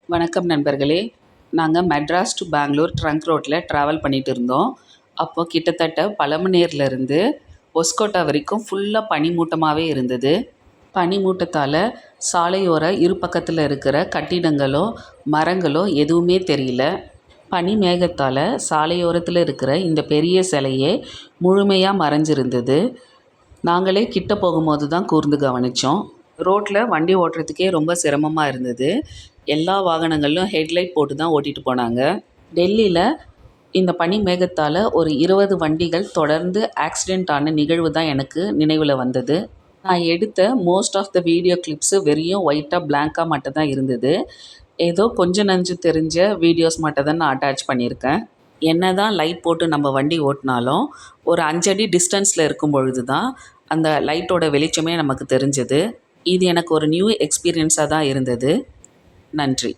வணக்கம் நண்பர்களே. நாங்கள் மெட்ராஸ் டு பெங்களூர் ட்ரங்க் ரோட்டில் ட்ராவல் பண்ணிகிட்டு இருந்தோம். அப்போது கிட்டத்தட்ட பழமனேர்லேருந்து ஒஸ்கோட்டா வரைக்கும் ஃபுல்லாக பனிமூட்டமாகவே இருந்தது. பனிமூட்டத்தால் சாலையோர இரு பக்கத்தில் இருக்கிற கட்டிடங்களோ மரங்களோ எதுவுமே தெரியல. பனி மேகத்தால் சாலையோரத்தில் இருக்கிற இந்த பெரிய சிலையே முழுமையாக மறைஞ்சிருந்தது. நாங்களே கிட்ட போகும்போது தான் கூர்ந்து கவனித்தோம். ரோட்டில் வண்டி ஓட்டுறதுக்கே ரொம்ப சிரமமாக இருந்தது. எல்லா வாகனங்களிலும் ஹெட்லைட் போட்டு தான் ஓட்டிகிட்டு போனாங்க. டெல்லியில் இந்த பனி மேகத்தால் ஒரு 20 வண்டிகள் தொடர்ந்து ஆக்சிடெண்ட் ஆன நிகழ்வு தான் எனக்கு நினைவில் வந்தது. நான் எடுத்த most of the video clips வெறியும் ஒயிட்டாக பிளாங்காக மட்டும் தான் இருந்தது. ஏதோ கொஞ்சம் நஞ்சு தெரிஞ்ச வீடியோஸ் மட்டும் தான் நான் அட்டாச் பண்ணியிருக்கேன். என்ன தான் லைட் போட்டு நம்ம வண்டி ஓட்டினாலும் ஒரு 5 அடி டிஸ்டன்ஸில் இருக்கும் பொழுது தான் அந்த லைட்டோட வெளிச்சமே நமக்கு தெரிஞ்சது. இது எனக்கு ஒரு நியூ எக்ஸ்பீரியன்ஸாக தான் இருந்தது. நன்றி.